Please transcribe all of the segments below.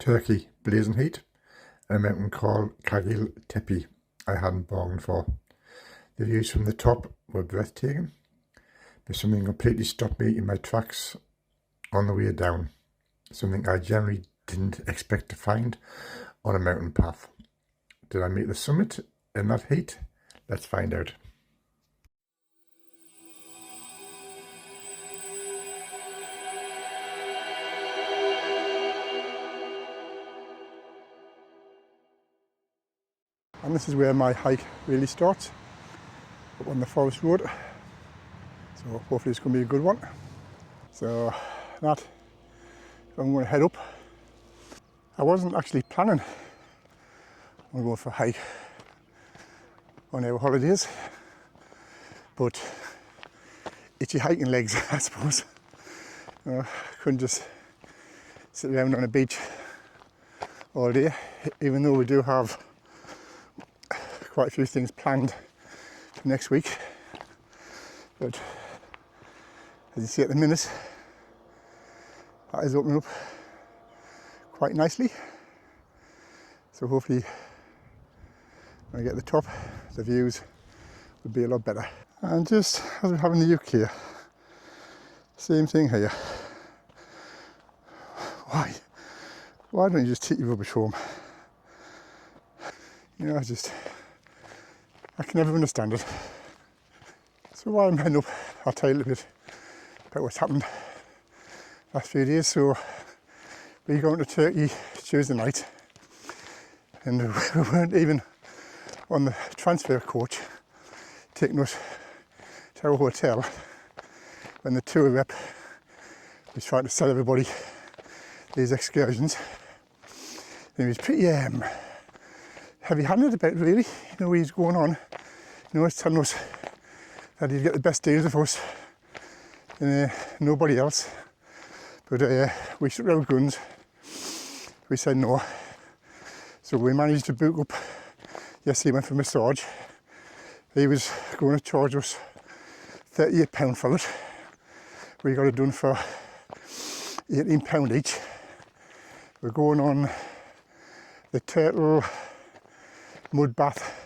Turkey, blazing heat, and a mountain called Kagil Tepe I hadn't bargained for. The views from the top were breathtaking, but something completely stopped me in my tracks on the way down, something I generally didn't expect to find on a mountain path. Did I make the summit in that heat? Let's find out. And this is where my hike really starts, up on the forest road. So hopefully it's going to be a good one. So that, I'm going to head up. I wasn't actually planning on going for a hike on our holidays, but itchy hiking legs, I suppose. Couldn't just sit around on a beach all day, even though we do have quite a few things planned for next week. But as you see at the minute, that is opening up quite nicely. So hopefully when I get to the top, the views will be a lot better. And just as we have in the UK, same thing here. Why don't you just take your rubbish home? You know, I can never understand it. So while I'm heading up, I'll tell you a little bit about what's happened last few days. So we're going to Turkey Tuesday night, and we weren't even on the transfer coach taking us to our hotel when the tour rep was trying to sell everybody these excursions. And he was pretty heavy-handed about it, really. You know, he's going on, you know, he's telling us that he'd get the best deals of us and nobody else. But we stuck our guns. We said no. So we managed to book up. Yes, he went for a massage. He was going to charge us £38 for it. We got it done for £18 each. We're going on the turtle mud bath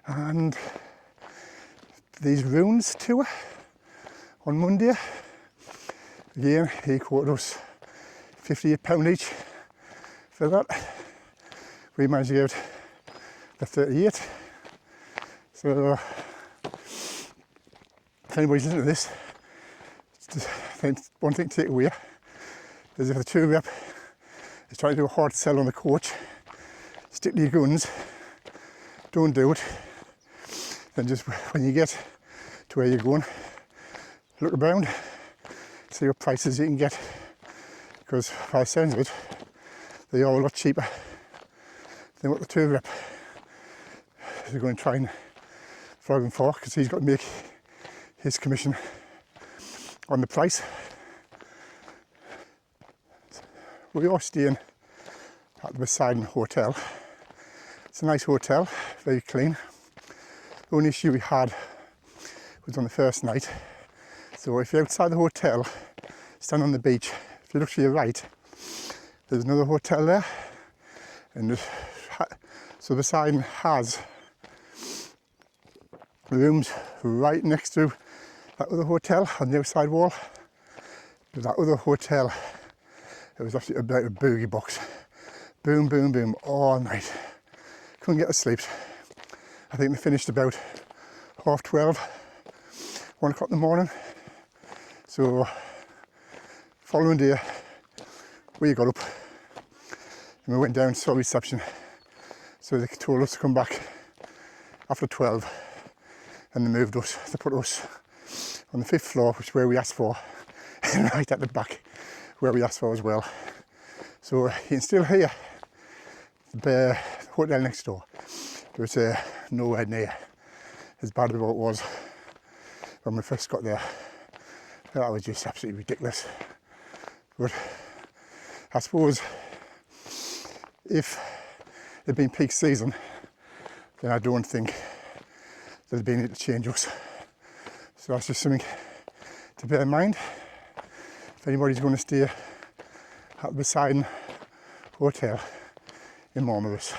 and these ruins tour on Monday. Again, he quoted us £58 each for that. We managed to get the 38. So if anybody's listening to this, just one thing to take away is if the tour rep is trying to do a hard sell on the coach, stick to your guns, don't do it. Then just when you get to where you're going, look around, see what prices you can get, because by the sounds of it, they are a lot cheaper than what the tour rep is going to try and flog him for, because he's got to make his commission on the price. We are staying at the Poseidon Hotel. It's a nice hotel, very clean. The only issue we had was on the first night. So if you're outside the hotel, stand on the beach, if you look to your right, there's another hotel there. And so Poseidon has rooms right next to that other hotel on the outside wall. But that other hotel, it was actually about a boogie box. Boom, boom, boom, all night. Couldn't get to sleep. I think they finished about 12:30, 1 o'clock in the morning. So, following day, we got up and we went down to reception. So they told us to come back after 12, and they moved us. They put us on the 5th floor, which is where we asked for, and right at the back, where we asked for as well. So you can still hear the hotel next door, but nowhere near as bad as what it was when we first got there. That was just absolutely ridiculous. But I suppose if it'd been peak season, then I don't think there'd be any to change us. So that's just something to bear in mind. If anybody's going to stay at Poseidon Hotel in Marmaris.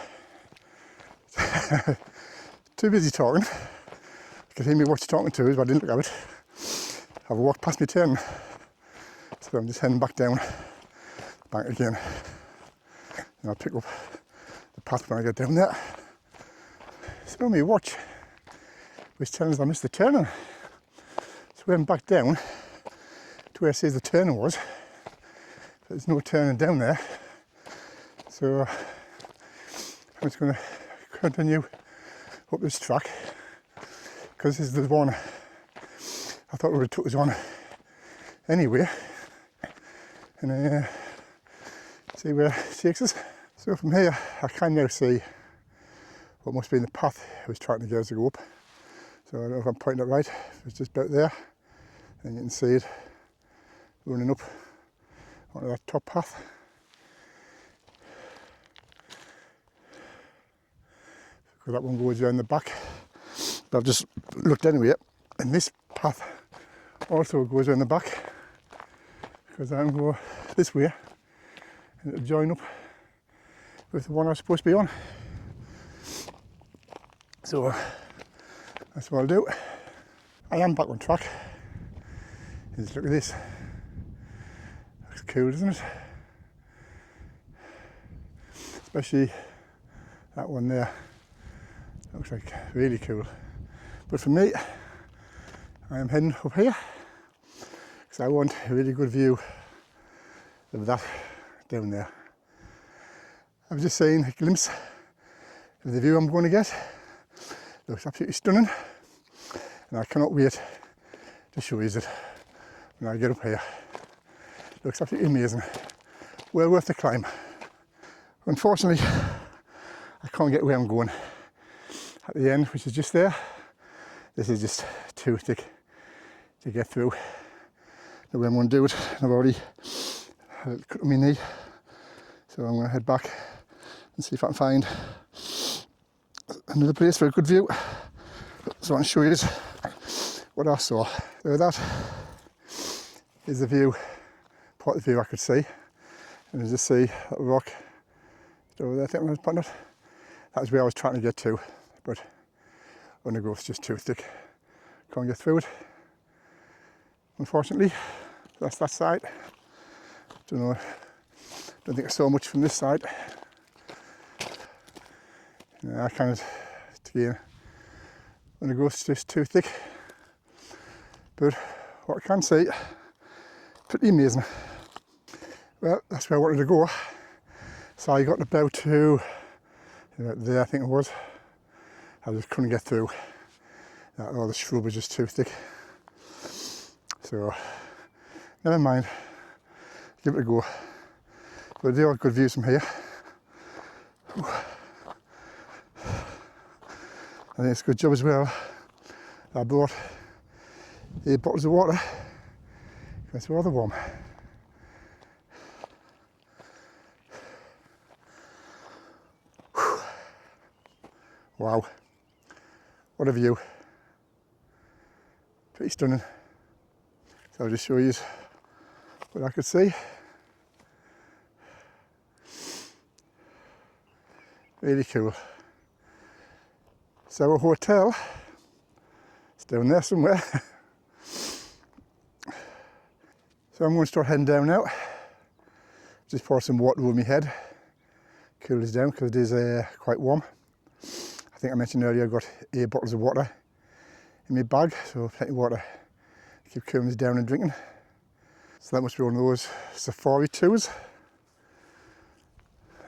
Too busy talking. You could hear me what you're talking to, but I didn't look at it. I've walked past my turn, so I'm just heading back down the bank again. And I'll pick up the path when I get down there. So on my watch was telling us I missed the turning. So we went back down to where it says the turning was. There's no turning down there. So I'm just going to continue up this track, because this is the one I thought we would have took us on anyway, and see where it takes us. So from here I can now see what must be in the path I was trying to get us to go up. So I don't know if I'm pointing it right. It's just about there, and you can see it running up onto that top path. Because that one goes around the back. But I've just looked anyway, and this path also goes around the back, because I'm going to go this way and it'll join up with the one I was supposed to be on. So that's what I'll do. I am back on track. Just look at this. Looks cool, doesn't it? Especially that one there. Looks like really cool. But for me, I am heading up here because I want a really good view of that down there. I've just seen a glimpse of the view I'm going to get. Looks absolutely stunning, and I cannot wait to show you it when I get up here. Looks absolutely amazing. Well worth the climb. Unfortunately, I can't get where I'm going at the end, which is just there. This is just too thick to get through. The way I'm going to do it, and I've already had it cut on my knee, so I'm going to head back and see if I can find another place for a good view. So I can show you what I saw. So that is the view, part of the view I could see, and as you see that rock over there, I think I was putting it. That was where I was trying to get to, but undergrowth's just too thick. Can't get through it. Unfortunately, that's that side. Don't know. Don't think I saw much from this side. Yeah, I kind of, again, undergrowth's just too thick. But what I can see, pretty amazing. Well, that's where I wanted to go. So I got about to there, I think it was. I just couldn't get through. All the shrub was just too thick. So, never mind. Give it a go. But there are good views from here. I think it's a good job as well. I brought 8 bottles of water because it's rather warm. Wow, what a view. Pretty stunning. So I'll just show you what I could see. Really cool. So our hotel is down there somewhere. So I'm going to start heading down now. Just pour some water over my head. Cool this down because it is quite warm. I think I mentioned earlier I've got 8 bottles of water in my bag, so plenty of water to keep cooling this down and drinking. So that must be one of those safari tours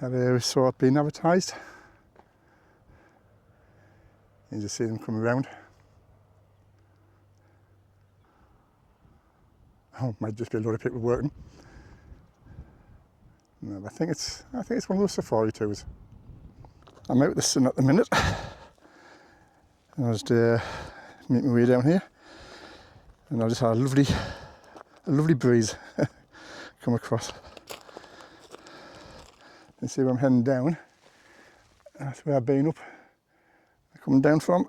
that we saw it being advertised. You just see them come around. Oh, might just be a lot of people working. No, I think it's one of those safari tours. I'm out with the sun at the minute, and I'll just make my way down here, and I'll just have a lovely breeze come across. And see where I'm heading down. That's where I've been up, coming down from.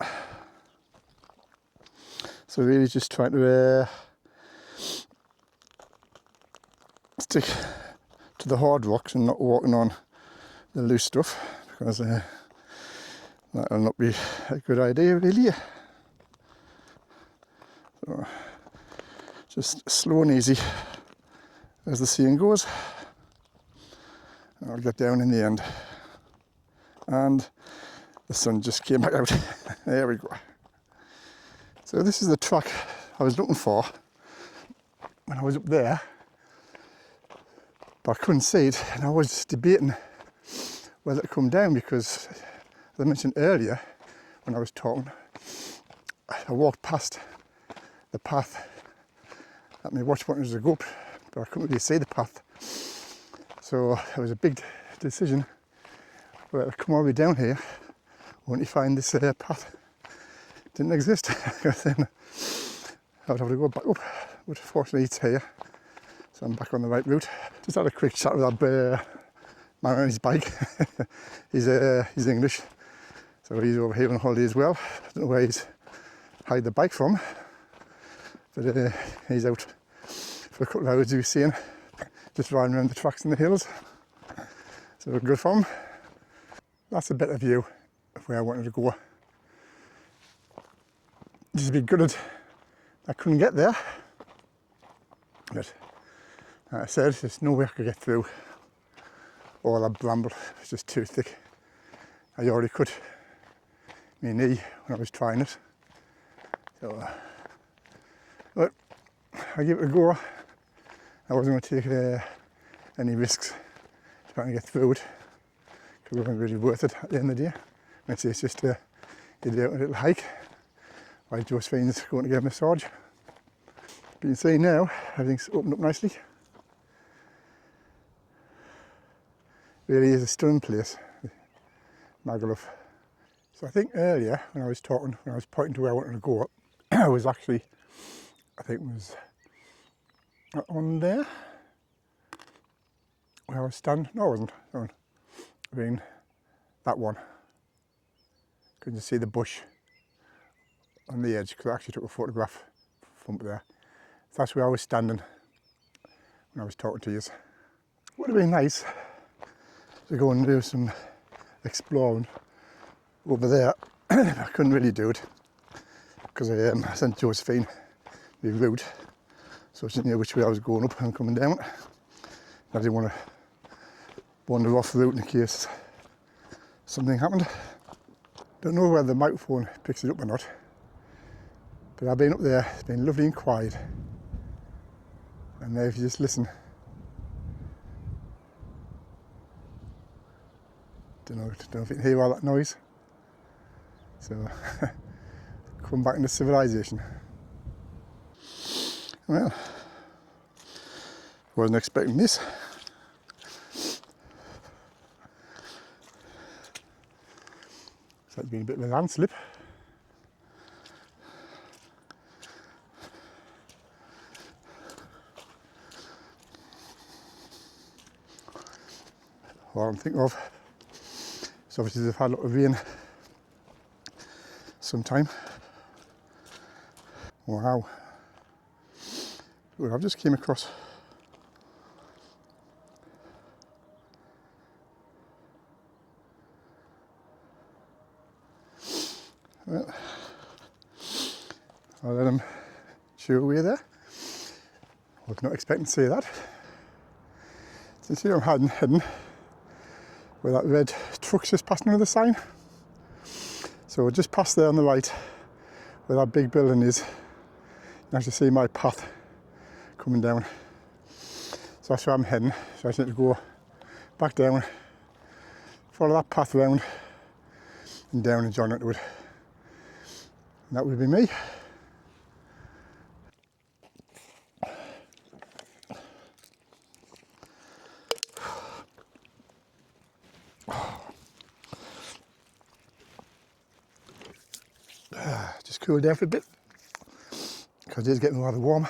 So really just trying to stick to the hard rocks and not walking on the loose stuff, because that will not be a good idea really. So just slow and easy, as the saying goes. I'll get down in the end. And the sun just came back out. There we go. So this is the track I was looking for when I was up there, but I couldn't see it, and I was debating whether to come down because, as I mentioned earlier when I was talking, I walked past the path that my watch wanted us to go up, but I couldn't really see the path. So it was a big decision whether to come all the way down here or to find this path. Didn't exist, because then I would have to go back up, but fortunately it's here, so I'm back on the right route. Just had a quick chat with that Marmaris bike. he's English, so he's over here on holiday as well. I don't know where he's hired the bike from, but he's out for a couple of hours, he was saying, just riding around the tracks and the hills, so good fun. That's a better view of where I wanted to go. Just be gutted I couldn't get there, but like I said, there's no way I could get through all that bramble. It's just too thick. I already cut my knee when I was trying it, so but I give it a go. I wasn't going to take any risks trying to get through it, because it wasn't really worth it at the end of the day. I'd say it's just a little hike while Josephine's going to get a massage. But you can see now everything's opened up nicely. Really is a stunning place, Magaluf. So I think earlier when I was pointing to where I wanted to go, I was actually, I think it was on there where I was standing. No, I wasn't. I mean, that one. Couldn't you see the bush on the edge? Because I actually took a photograph from up there. So that's where I was standing when I was talking to you. Would have been nice to go and do some exploring over there. I couldn't really do it because I sent Josephine the route, so she knew which way I was going up and coming down. I didn't want to wander off the route in case something happened. Don't know whether the microphone picks it up or not, but I've been up there, it's been lovely and quiet. And there, if you just listen, don't know if you can hear all that noise. So, come back into civilization. Well, wasn't expecting this. So it's been a bit of a landslip. What I'm thinking of is obviously they've had a lot of rain sometime. Wow. Well, I've just came across well, I'll let him chew away there. I was not expecting to see that. So you see where I'm heading, where that red truck's just passing under the sign. So we're just past there on the right, where that big building is. You can actually see my path coming down. So that's where I'm heading. So I just need to go back down, follow that path round, and down and join into it. And that would be me. Just cool down for a bit, because it is getting rather warm.